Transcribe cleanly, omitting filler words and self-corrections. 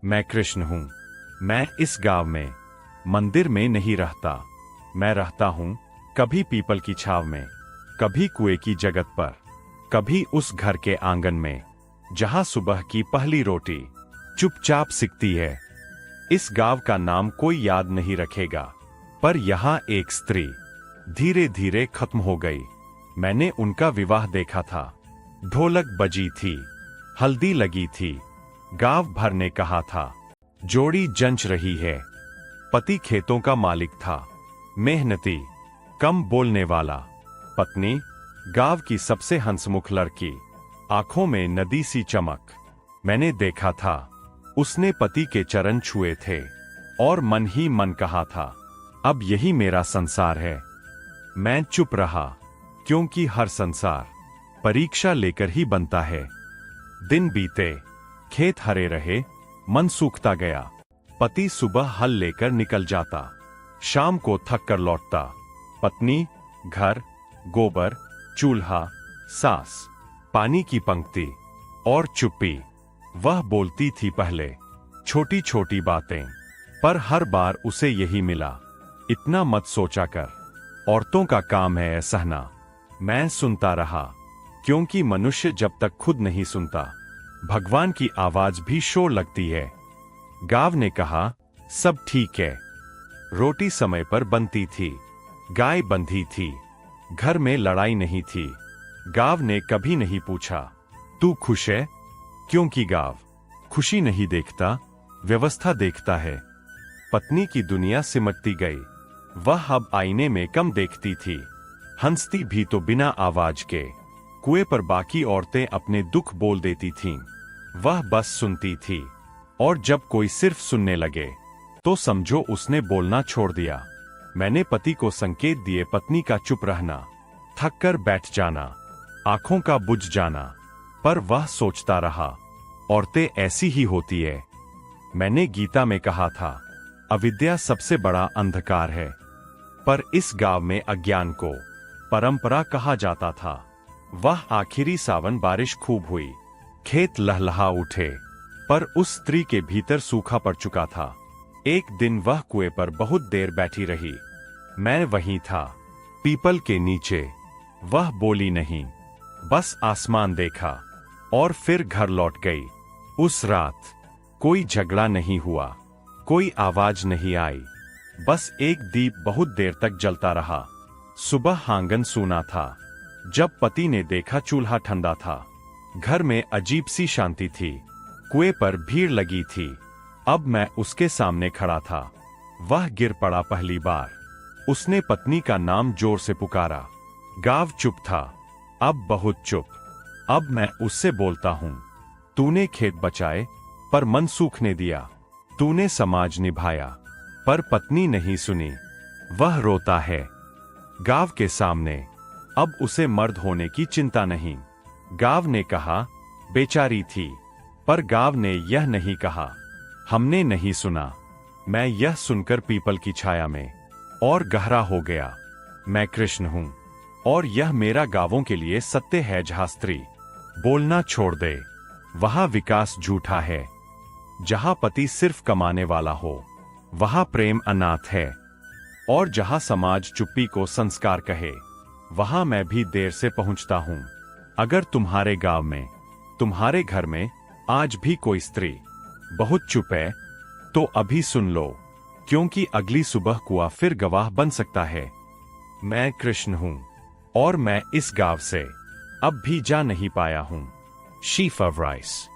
मैं कृष्ण हूँ। मैं इस गांव में मंदिर में नहीं रहता। मैं रहता हूँ कभी पीपल की छाव में, कभी कुएं की जगत पर, कभी उस घर के आंगन में जहां सुबह की पहली रोटी चुपचाप सिकती है। इस गांव का नाम कोई याद नहीं रखेगा, पर यहाँ एक स्त्री धीरे धीरे खत्म हो गई। मैंने उनका विवाह देखा था। ढोलक बजी थी, हल्दी लगी थी, गांव भर ने कहा था जोड़ी जंच रही है। पति खेतों का मालिक था, मेहनती, कम बोलने वाला। पत्नी गांव की सबसे हंसमुख लड़की, आंखों में नदी सी चमक। मैंने देखा था उसने पति के चरण छुए थे और मन ही मन कहा था, अब यही मेरा संसार है। मैं चुप रहा, क्योंकि हर संसार परीक्षा लेकर ही बनता है। दिन बीते, खेत हरे रहे, मन सूखता गया। पति सुबह हल लेकर निकल जाता, शाम को थक कर लौटता। पत्नी घर, गोबर, चूल्हा, सास, पानी की पंक्ति और चुप्पी। वह बोलती थी पहले छोटी छोटी बातें, पर हर बार उसे यही मिला, इतना मत सोचा कर, औरतों का काम है सहना। मैं सुनता रहा, क्योंकि मनुष्य जब तक खुद नहीं सुनता, भगवान की आवाज भी शोर लगती है। गांव ने कहा सब ठीक है। रोटी समय पर बनती थी, गाय बंधी थी, घर में लड़ाई नहीं थी। गांव ने कभी नहीं पूछा तू खुश है, क्योंकि गांव खुशी नहीं देखता, व्यवस्था देखता है। पत्नी की दुनिया सिमटती गई। वह अब आईने में कम देखती थी, हंसती भी तो बिना आवाज के। कुएं पर बाकी औरतें अपने दुख बोल देती थीं, वह बस सुनती थी। और जब कोई सिर्फ सुनने लगे तो समझो उसने बोलना छोड़ दिया। मैंने पति को संकेत दिए पत्नी का चुप रहना, थक कर बैठ जाना, आंखों का बुझ जाना, पर वह सोचता रहा, औरतें ऐसी ही होती है। मैंने गीता में कहा था अविद्या सबसे बड़ा अंधकार है, पर इस गांव में अज्ञान को परंपरा कहा जाता था। वह आखिरी सावन बारिश खूब हुई, खेत लहलहा उठे, पर उस स्त्री के भीतर सूखा पड़ चुका था। एक दिन वह कुएं पर बहुत देर बैठी रही। मैं वहीं था, पीपल के नीचे। वह बोली नहीं, बस आसमान देखा और फिर घर लौट गई। उस रात कोई झगड़ा नहीं हुआ, कोई आवाज नहीं आई, बस एक दीप बहुत देर तक जलता रहा। सुबह आंगन सूना था। जब पति ने देखा चूल्हा ठंडा था, घर में अजीब सी शांति थी, कुएं पर भीड़ लगी थी। अब मैं उसके सामने खड़ा था। वह गिर पड़ा पहली बार। उसने पत्नी का नाम जोर से पुकारा। गांव चुप था, अब बहुत चुप। अब मैं उससे बोलता हूं, तूने खेत बचाए पर मन सूखने दिया, तूने समाज निभाया पर पत्नी नहीं सुनी। वह रोता है गांव के सामने, अब उसे मर्द होने की चिंता नहीं। गांव ने कहा बेचारी थी, पर गांव ने यह नहीं कहा, हमने नहीं सुना। मैं यह सुनकर पीपल की छाया में और गहरा हो गया। मैं कृष्ण हूं और यह मेरा गांवों के लिए सत्य है। जहां स्त्री बोलना छोड़ दे, वहां विकास झूठा है। जहां पति सिर्फ कमाने वाला हो, वहां प्रेम अनाथ है। और जहां समाज चुप्पी को संस्कार कहे, वहां मैं भी देर से पहुंचता हूं। अगर तुम्हारे गांव में, तुम्हारे घर में आज भी कोई स्त्री बहुत चुप है, तो अभी सुन लो, क्योंकि अगली सुबह कुआं फिर गवाह बन सकता है। मैं कृष्ण हूं और मैं इस गांव से अब भी जा नहीं पाया हूं। Sheath of rice.